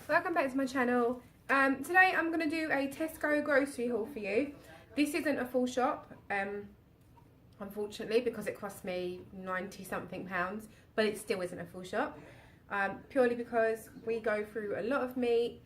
Welcome back to my channel. Today I'm going to do a Tesco grocery haul for you. This isn't a full shop, unfortunately, because it cost me 90 something pounds, but it still isn't a full shop, purely because we go through a lot of meat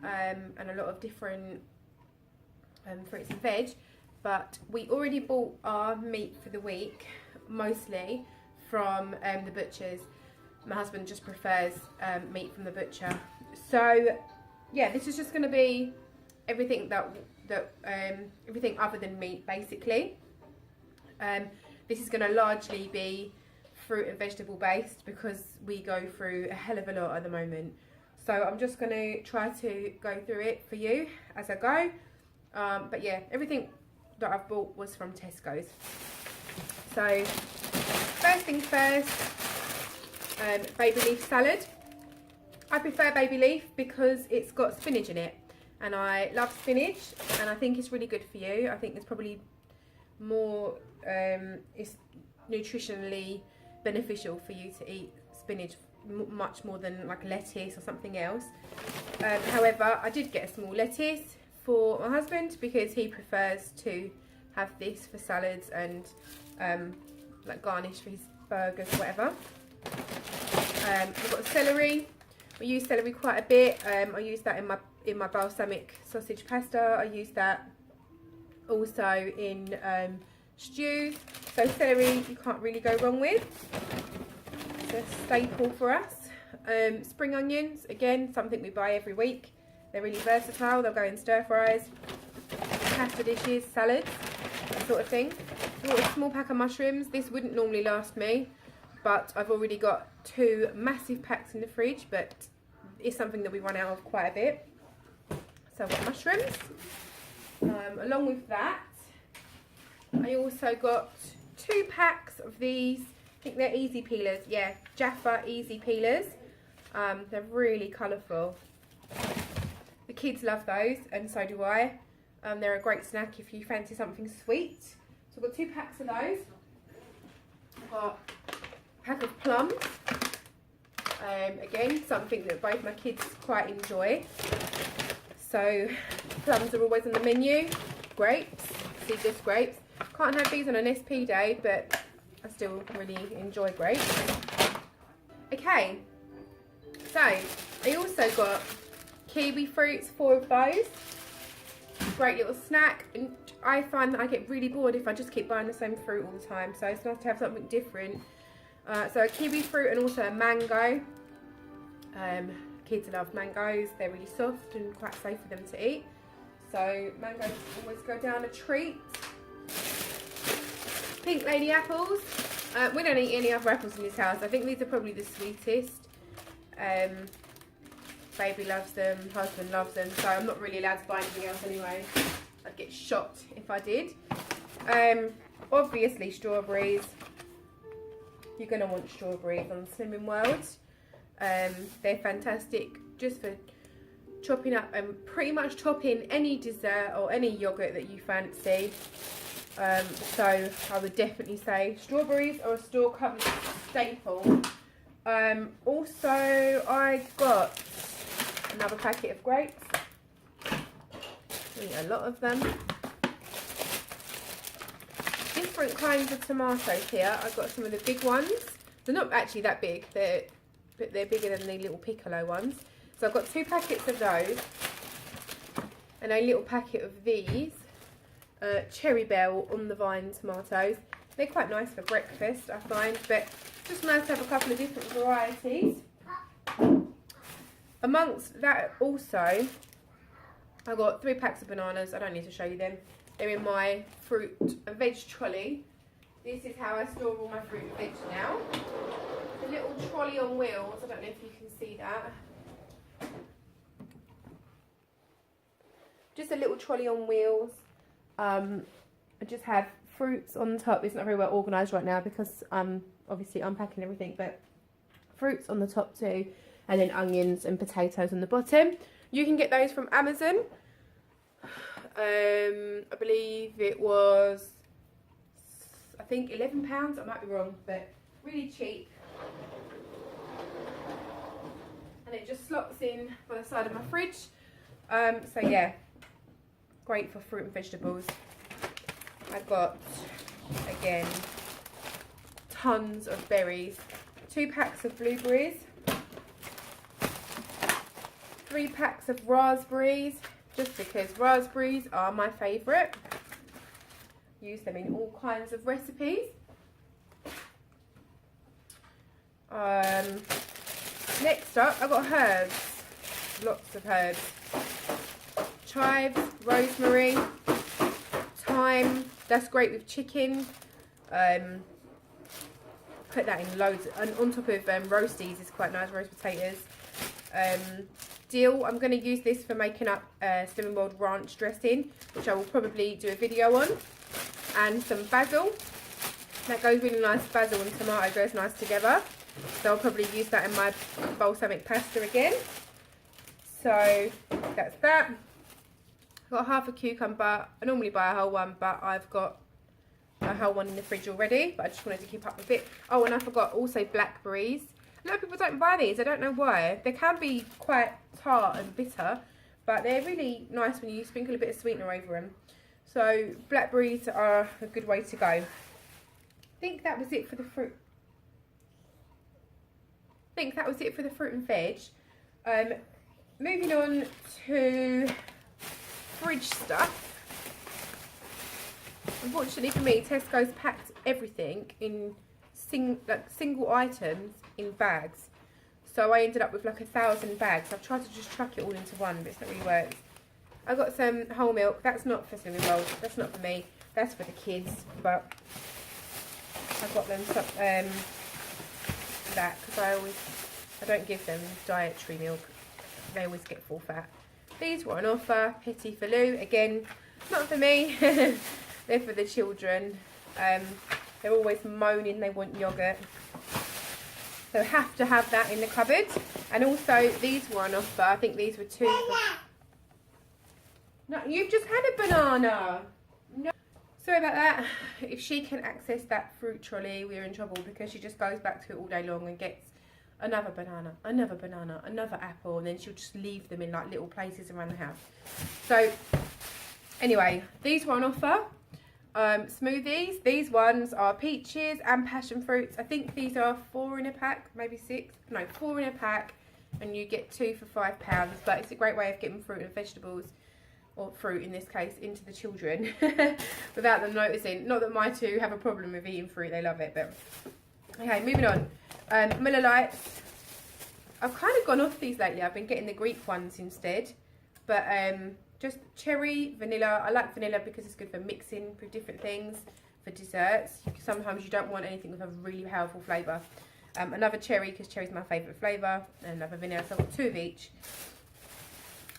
and a lot of different fruits and veg, but we already bought our meat for the week, mostly from the butchers. My husband just prefers meat from the butcher. So yeah, this is just going to be everything everything other than meat, basically. This is going to largely be fruit and vegetable based because we go through a hell of a lot at the moment. So I'm just going to try to go through it for you as I go. But yeah, everything that I've bought was from Tesco's. So first things first, baby leaf salad. I prefer baby leaf because it's got spinach in it, and I love spinach, and I think it's really good for you. I think it's probably more, it's nutritionally beneficial for you to eat spinach much more than like lettuce or something else. However, I did get a small lettuce for my husband because he prefers to have this for salads and like garnish for his burgers or whatever. We've got celery. I use celery quite a bit. I use that in my balsamic sausage pasta. I use that also in stews. So celery you can't really go wrong with. It's a staple for us. Spring onions, again, something we buy every week. They're really versatile. They'll go in stir fries, pasta dishes, salads, that sort of thing. I've got a small pack of mushrooms. This wouldn't normally last me, but I've already got 2 massive packs in the fridge, but it's something that we run out of quite a bit. So I've got mushrooms. Along with that, I also got 2 packs of these. I think they're easy peelers. Yeah, Jaffa easy peelers. They're really colourful. The kids love those, and so do I. They're a great snack if you fancy something sweet. So I've got 2 packs of those. I've got pack of plums, again something that both my kids quite enjoy, so plums are always on the menu. Grapes, seedless grapes, can't have these on an SP day, but I still really enjoy grapes. Okay, so I also got kiwi fruits, 4 of those. Great little snack, and I find that I get really bored if I just keep buying the same fruit all the time, so it's nice to have something different. So a kiwi fruit and also a mango. Kids love mangoes. They're really soft and quite safe for them to eat. So mangoes always go down a treat. Pink lady apples. We don't eat any other apples in this house. I think these are probably the sweetest. Baby loves them, husband loves them, so I'm not really allowed to buy anything else anyway. I'd get shot if I did. Obviously strawberries. You're going to want strawberries on Slimming World. They're fantastic just for chopping up and pretty much topping any dessert or any yoghurt that you fancy. So I would definitely say strawberries are a store-covered staple. Also, I got another packet of grapes. A lot of them. Different kinds of tomatoes here. I've got some of the big ones. They're not actually that big, but they're bigger than the little piccolo ones. So I've got 2 packets of those and a little packet of these Cherry Bell on the vine tomatoes. They're quite nice for breakfast, I find, but just nice to have a couple of different varieties. Amongst that also, I got 3 packs of bananas. I don't need to show you them. They're in my fruit and veg trolley. This is how I store all my fruit and veg now. The little trolley on wheels. I don't know if you can see that. Just a little trolley on wheels. I just have fruits on the top. It's not very well organised right now because I'm obviously unpacking everything, but fruits on the top too, and then onions and potatoes on the bottom. You can get those from Amazon. I believe it was, I think £11. I might be wrong, but really cheap. and it just slots in by the side of my fridge. So yeah, great for fruit and vegetables. I got, again, tons of berries, 2 packs of blueberries, 3 packs of raspberries, just because raspberries are my favourite. Use them in all kinds of recipes. Next up, I've got herbs, lots of herbs. Chives, rosemary, thyme, that's great with chicken. Put that in loads, and on top of roasties is quite nice, roast potatoes. Dill, I'm going to use this for making up Slimming World ranch dressing, which I will probably do a video on. And some basil, that goes really nice, basil and tomato goes nice together. So I'll probably use that in my balsamic pasta again. So that's that. I've got half a cucumber. I normally buy a whole one, but I've got a whole one in the fridge already. But I just wanted to keep up with it. Oh, and I forgot also blackberries. A lot of people don't buy these. I don't know why. They can be quite tart and bitter, but they're really nice when you sprinkle a bit of sweetener over them. So blackberries are a good way to go. I think that was it for the fruit. And veg. Moving on to fridge stuff. Unfortunately for me, Tesco's packed everything in single items in bags. So I ended up with like 1,000 bags. I've tried to just chuck it all into one, but it's not really worked. I got some whole milk. That's not for Slimming World. That's not for me. That's for the kids. But I got them some, that because I don't give them dietary milk. They always get full fat. These were on offer. Petit Filou. Again, not for me. They're for the children. They're always moaning they want yoghurt. So have to have that in the cupboard. And also these were on offer. I think these were 2 for... No, you've just had a banana. No. Sorry about that. If she can access that fruit trolley, we're in trouble, because she just goes back to it all day long and gets another banana, another apple, and then she'll just leave them in like little places around the house. So anyway, these were on offer. Smoothies, these ones are peaches and passion fruits. I think these are 4 in a pack, maybe 6. No, 4 in a pack, and you get 2 for £5. But it's a great way of getting fruit and vegetables, or fruit in this case, into the children without them noticing. Not that my 2 have a problem with eating fruit, they love it. But okay, moving on. Miller Lights. I've kind of gone off these lately. I've been getting the Greek ones instead, but just cherry, vanilla. I like vanilla because it's good for mixing with different things, for desserts. Sometimes you don't want anything with a really powerful flavour. Another cherry, because cherry's my favourite flavour, and another vanilla, so I've got 2 of each.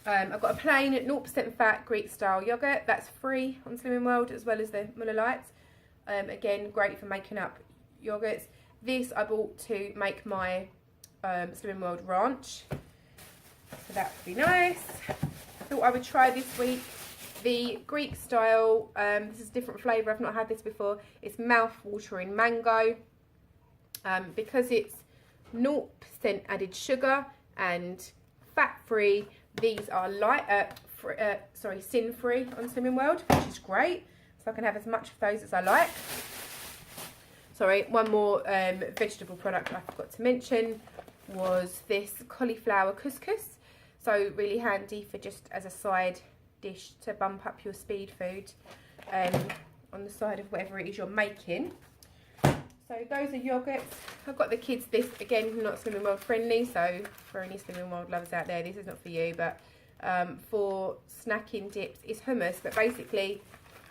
I've got a plain 0% fat Greek style yoghurt. That's free on Slimming World, as well as the Miller Lights. Again, great for making up yoghurts. This I bought to make my Slimming World ranch, so that would be nice. I thought I would try this week the Greek style. This is a different flavour. I've not had this before. It's mouth-watering mango. Because it's 0% added sugar and fat-free, these are sin-free on Slimming World, which is great. So I can have as much of those as I like. Sorry, one more vegetable product I forgot to mention was this cauliflower couscous. So really handy for just as a side dish to bump up your speed food on the side of whatever it is you're making. So those are yogurts. I've got the kids this, again, not Slimming World friendly, so for any Slimming World lovers out there, this is not for you, but for snacking dips, it's hummus, but basically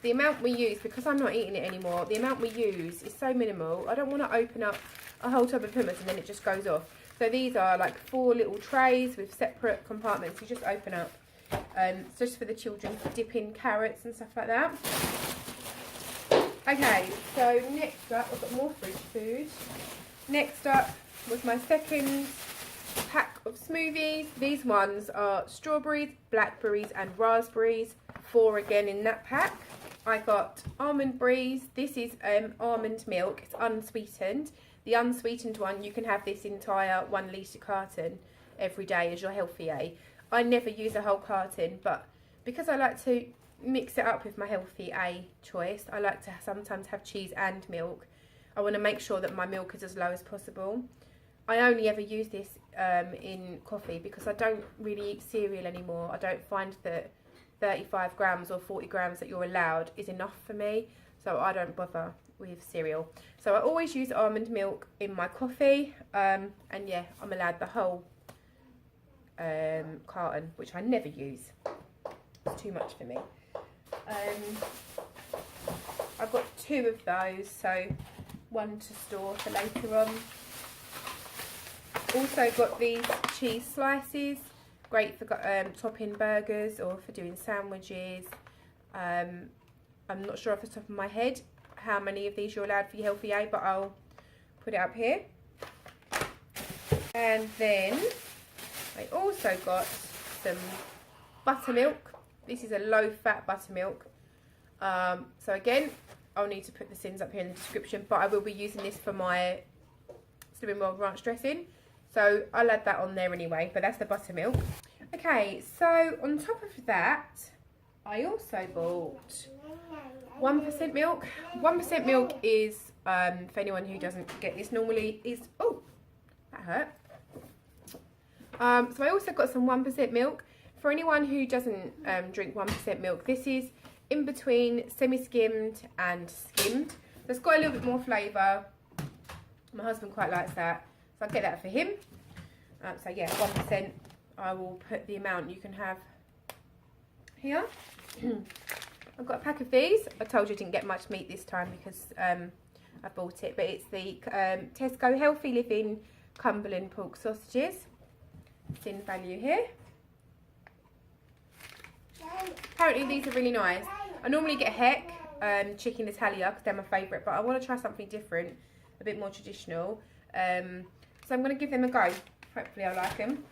the amount we use, because I'm not eating it anymore, the amount we use is so minimal. I don't want to open up a whole tub of hummus and then it just goes off. So these are like 4 little trays with separate compartments. You just open up. It's just for the children for dipping carrots and stuff like that. Okay, so next up, I've got more fridge food. Next up was my second pack of smoothies. These ones are strawberries, blackberries and raspberries. 4 again in that pack. I got almond breeze. This is almond milk. It's unsweetened. The unsweetened one, you can have this entire 1 litre carton every day as your healthy A. I never use a whole carton, but because I like to mix it up with my healthy A choice, I like to sometimes have cheese and milk. I want to make sure that my milk is as low as possible. I only ever use this in coffee because I don't really eat cereal anymore. I don't find that 35 grams or 40 grams that you're allowed is enough for me, so I don't bother with cereal. So I always use almond milk in my coffee, and yeah, I'm allowed the whole carton, which I never use. It's too much for me. I've got 2 of those, so one to store for later on. Also got these cheese slices, great for topping burgers or for doing sandwiches. I'm not sure off the top of my head how many of these you're allowed for your healthy A, but I'll put it up here. And then I also got some buttermilk. This is a low-fat buttermilk. So again, I'll need to put the sins up here in the description, but I will be using this for my Slimming World ranch dressing. So I'll add that on there anyway, but that's the buttermilk. Okay, so on top of that, I also bought 1% milk. 1% milk is, for anyone who doesn't get this, normally is, oh, that hurt. So I also got some 1% milk. For anyone who doesn't drink 1% milk, this is in between semi-skimmed and skimmed. So it's got a little bit more flavour. My husband quite likes that, so I'll get that for him. So yeah, 1%. I will put the amount you can have here. I've got a pack of these. I told you I didn't get much meat this time because I bought it, but it's the Tesco Healthy Living Cumberland pork sausages. It's in value here. Apparently these are really nice. I normally get Heck chicken Italia because they're my favourite, but I want to try something different, a bit more traditional. So I'm going to give them a go. Hopefully I like them.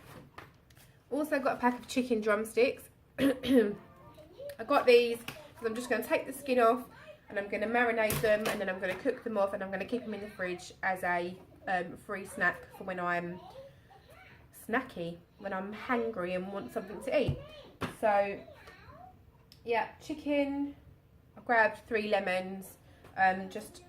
Also got a pack of chicken drumsticks. I got these because I'm just going to take the skin off and I'm going to marinate them, and then I'm going to cook them off, and I'm going to keep them in the fridge as a free snack for when I'm snacky, when I'm hungry and want something to eat. So yeah, chicken. I grabbed 3 lemons just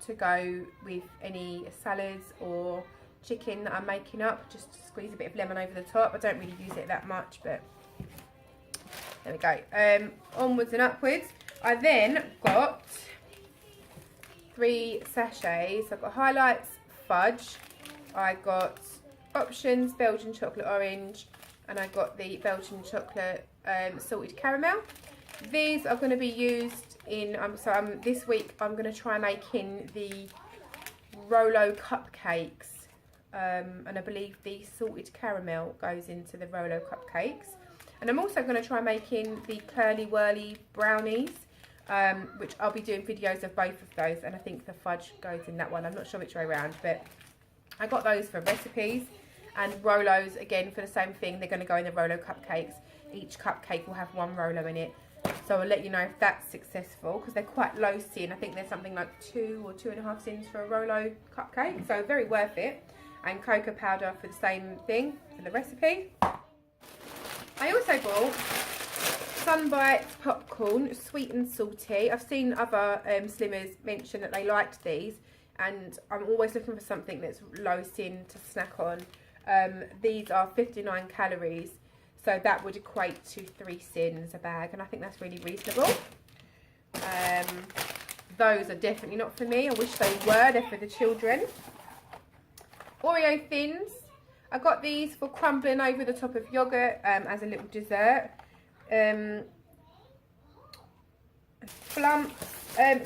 to go with any salads or chicken that I'm making up. Just to squeeze a bit of lemon over the top. I don't really use it that much, but there we go. Onwards and upwards. I then got 3 sachets. I've got Highlights Fudge, I got Options Belgian Chocolate Orange, and I got the Belgian Chocolate Salted Caramel. These are going to be used in, this week I'm going to try making the Rolo cupcakes, and I believe the salted caramel goes into the Rolo cupcakes. And I'm also going to try making the Curly Whirly brownies, which I'll be doing videos of both of those, and I think the fudge goes in that one. I'm not sure which way around, but I got those for recipes. And Rolos, again, for the same thing, they're going to go in the Rolo cupcakes. Each cupcake will have 1 Rolo in it. So I'll let you know if that's successful, because they're quite low sin. I think there's something like 2 or 2.5 sins for a Rolo cupcake, so very worth it. And cocoa powder for the same thing for the recipe. I also bought Sunbite popcorn, sweet and salty. I've seen other slimmers mention that they liked these, and I'm always looking for something that's low sin to snack on. These are 59 calories. So that would equate to 3 sins a bag, and I think that's really reasonable. Those are definitely not for me. I wish they were. They're for the children. Oreo thins. I got these for crumbling over the top of yogurt as a little dessert. Flumps.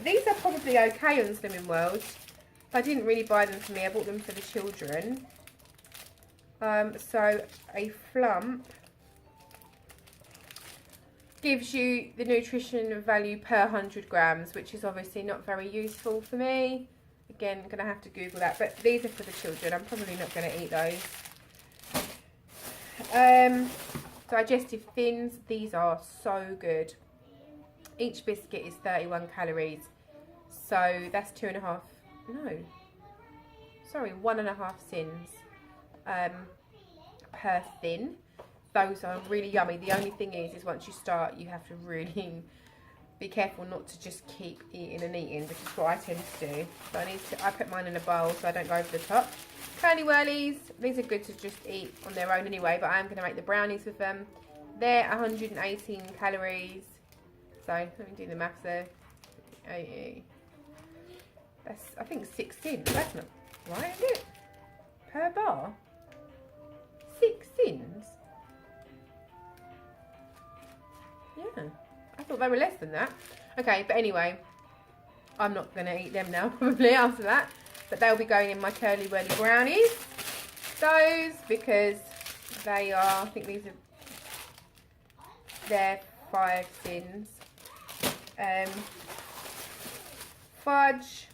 These are probably okay on Slimming World. I didn't really buy them for me. I bought them for the children. So a flump gives you the nutrition value per 100 grams, which is obviously not very useful for me. Again, I'm going to have to Google that, but these are for the children. I'm probably not going to eat those. Digestive thins, these are so good. Each biscuit is 31 calories, so that's 1.5 sins per thin. Those are really yummy. The only thing is once you start, you have to really be careful not to just keep eating and eating, which is what I tend to do. So I put mine in a bowl so I don't go over the top. Curly whirlies, these are good to just eat on their own anyway, but I'm going to make the brownies with them. They're 118 calories. So let me do the maths there. 80. That's, I think, 6 tins. That's not right, is it? Per bar? 6 tins? Yeah. I thought they were less than that. Okay, but anyway, I'm not going to eat them now, probably, after that. But they'll be going in my curly whirly brownies. Those, because they are, I think these are, they're 5 tins. Fudge,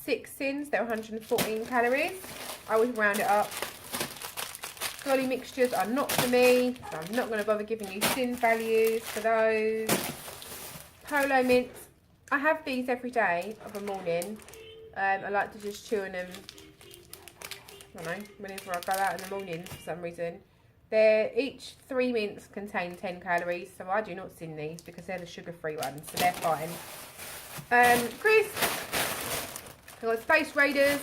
6 tins, they're 114 calories. I always round it up. Golly mixtures are not for me, so I'm not going to bother giving you tin values for those. Polo mints, I have these every day of a morning. I like to just chew on them, I don't know, whenever I go out in the morning for some reason. They're each 3 mints contain 10 calories, so I do not sin these because they're the sugar-free ones, so they're fine. Crisps, I've got Space Raiders,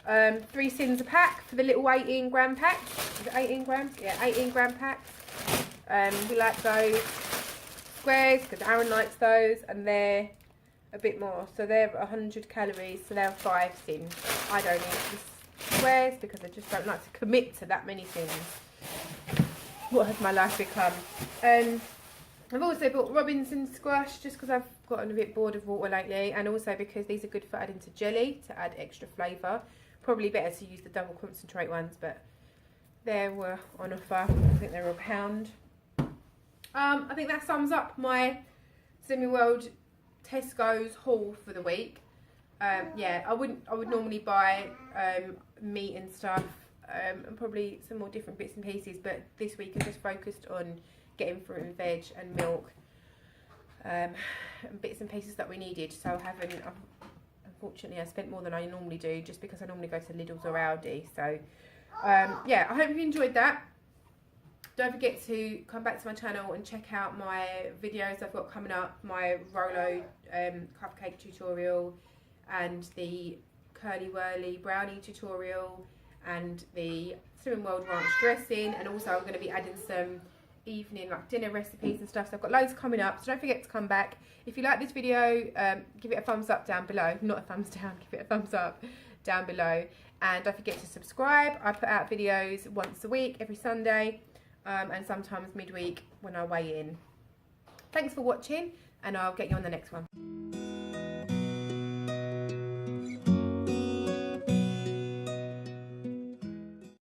3 sins a pack for the little 18 gram packs. Is it 18 grams? Yeah, 18 gram packs. We like those. Squares, because Aaron likes those, and they're a bit more. So they're 100 calories, so they're 5 sins. I don't eat the squares because I just don't like to commit to that many things. What has my life become? I've also bought Robinson squash just because I've gotten a bit bored of water lately, and also because these are good for adding to jelly to add extra flavour. Probably better to use the double concentrate ones, but they were on offer. I think they were £1. I think that sums up my Simi World Tesco's haul for the week. Yeah, I would normally buy meat and stuff, and probably some more different bits and pieces, but this week I just focused on getting fruit and veg and milk, and bits and pieces that we needed. So unfortunately I spent more than I normally do, just because I normally go to Lidl's or Aldi. So yeah, I hope you enjoyed that. Don't forget to come back to my channel and check out my videos I've got coming up, my Rolo cupcake tutorial, and the curly whirly brownie tutorial, and the Slimming World ranch dressing, and also I'm going to be adding some evening like dinner recipes and stuff. So I've got loads coming up, so don't forget to come back. If you like this video, give it a thumbs up down below. Not a thumbs down, give it a thumbs up down below. And don't forget to subscribe. I put out videos once a week, every Sunday, and sometimes midweek when I weigh in. Thanks for watching, and I'll get you on the next one.